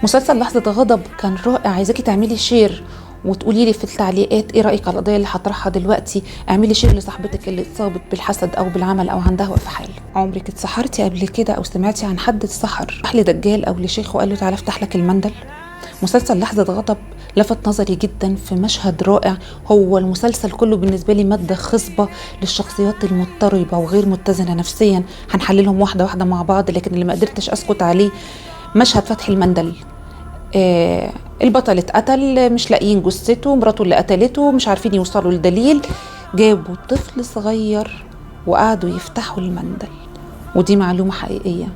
مسلسل لحظة غضب كان رائع. عايزاكي تعملي شير وتقولي لي في التعليقات ايه رأيك على القضية اللي هطرحها دلوقتي. اعملي شير لصاحبتك اللي اتصابت بالحسد او بالعمل او عندها وقف حال. عمرك اتسحرتي قبل كده او سمعتي عن حد اتسحر راح لدجال او لشيخ وقال له تعالى افتح لك المندل؟ مسلسل لحظة غضب لفت نظري جدا في مشهد رائع. هو المسلسل كله بالنسبة لي مادة خصبة للشخصيات المضطربة وغير متزنة نفسيا. هنحللهم واحدة واحدة مع بعض، لكن اللي ما قدرتش اسكت عليه مشهد فتح المندل. البطل اتقتل، مش لاقيين جثته، مراته اللي قتلته مش عارفين يوصلوا لدليل، جابوا طفل صغير وقعدوا يفتحوا المندل. ودي معلومة حقيقية،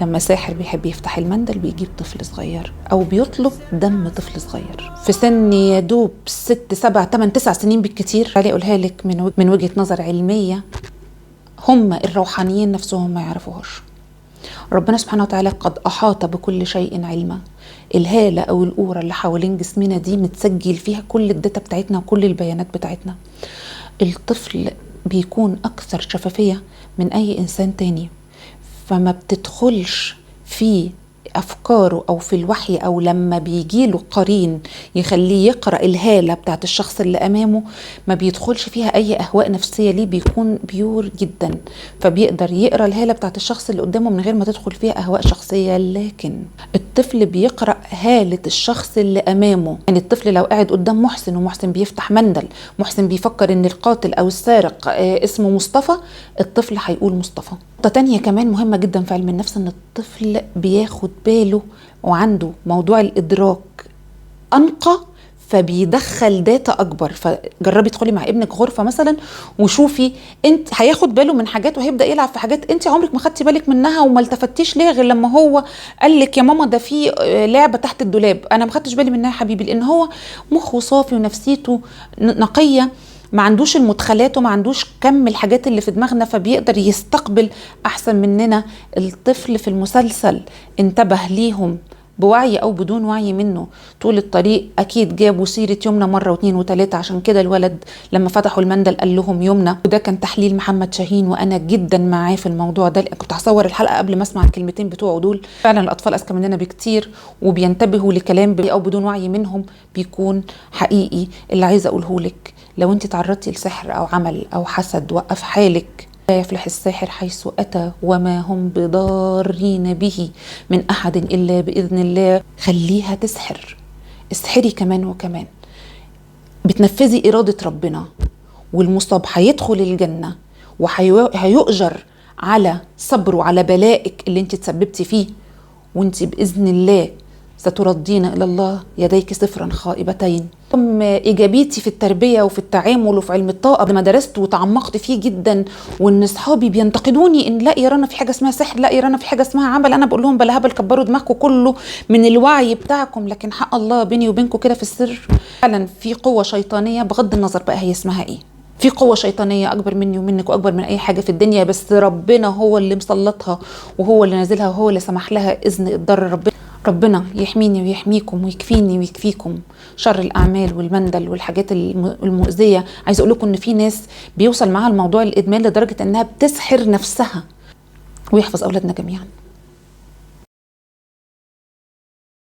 لما ساحر بيحب يفتح المندل بيجيب طفل صغير او بيطلب دم طفل صغير في سن يدوب 6 7 8 9 سنين بالكتير. خليني اقولها لك من وجهة نظر علمية، هم الروحانيين نفسهم ما يعرفوهاش. ربنا سبحانه وتعالى قد أحاط بكل شيء علما. الهالة أو القورة اللي حوالين جسمنا دي متسجل فيها كل الداتا بتاعتنا وكل البيانات بتاعتنا. الطفل بيكون أكثر شفافية من أي إنسان تاني، فما بتدخلش في أفكاره أو في الوحي، أو لما بيجيله قرين يخليه يقرأ الهالة بتاعت الشخص اللي أمامه ما بيدخلش فيها أي أهواء نفسية ليه، بيكون بيور جدا، فبيقدر يقرأ الهالة بتاعت الشخص اللي قدامه من غير ما تدخل فيها أهواء شخصية. لكن الطفل بيقرأ هالة الشخص اللي أمامه. يعني الطفل لو قاعد قدام محسن ومحسن بيفتح مندل، محسن بيفكر إن القاتل أو السارق اسمه مصطفى، الطفل هيقول مصطفى. نقطة تانية كمان مهمة جدا في علم النفس، إن الطفل بياخد باله وعنده موضوع الإدراك أنقى، فبيدخل داتا أكبر. فجربي تدخلي مع ابنك غرفة مثلا وشوفي، انت هياخد باله من حاجات وهيبدأ يلعب في حاجات انت عمرك ما خدتي بالك منها وما التفتيش ليه غير لما هو قال لك يا ماما ده في لعبة تحت الدولاب. انا ما خدتش بالي منها يا حبيبي، لان هو مخه صافي ونفسيته نقية، ما عندوش المدخلات وما عندوش كم الحاجات اللي في دماغنا، فبيقدر يستقبل احسن مننا. الطفل في المسلسل انتبه ليهم بوعي او بدون وعي منه طول الطريق. اكيد جابوا سيرة يمنى مرة واثنين وثلاثة، عشان كده الولد لما فتحوا المندل قال لهم يمنى. وده كان تحليل محمد شاهين، وانا جدا معاه في الموضوع ده. كنت هصور الحلقة قبل ما اسمع الكلمتين بتوعه دول. فعلا الاطفال اذكى مننا بكتير وبينتبهوا لكلام او بدون وعي منهم بيكون حقيقي. اللي عايزة اقوله لك، لو انت تعرضتي لسحر او عمل او حسد وقف حالك، لا يفلح الساحر حيث أتى وما هم بضارين به من أحد إلا بإذن الله. خليها تسحر، اسحري كمان وكمان، بتنفذي إرادة ربنا، والمصاب هيدخل الجنة وهيؤجر على صبره على بلائك اللي انت تسببتي فيه، وانت بإذن الله ستردين إلى الله يديك صفرا خائبتين. إيجابيتي في التربية وفي التعامل وفي علم الطاقة لما درست وتعمقت فيه جدا، وإن أصحابي بينتقدوني إن لا يا رنا في حاجة اسمها سحر، لا يا رنا في حاجة اسمها عمل، أنا بقول لهم بلا هبل، كبروا دماغكم، كله من الوعي بتاعكم، لكن حق الله بيني وبينكم كده في السر فعلا في قوة شيطانية، بغض النظر بقى هي اسمها إيه. في قوة شيطانية أكبر مني ومنك وأكبر من أي حاجة في الدنيا، بس ربنا هو اللي مسلطها وهو اللي نازلها وهو اللي سمح لها إذن إقدار ربنا يحميني ويحميكم ويكفيني ويكفيكم شر الأعمال والمندل والحاجات المؤذية. عايز أقول لكم إن في ناس بيوصل معها الموضوع الإدمان لدرجة إنها بتسحر نفسها. ويحفظ أولادنا جميعا.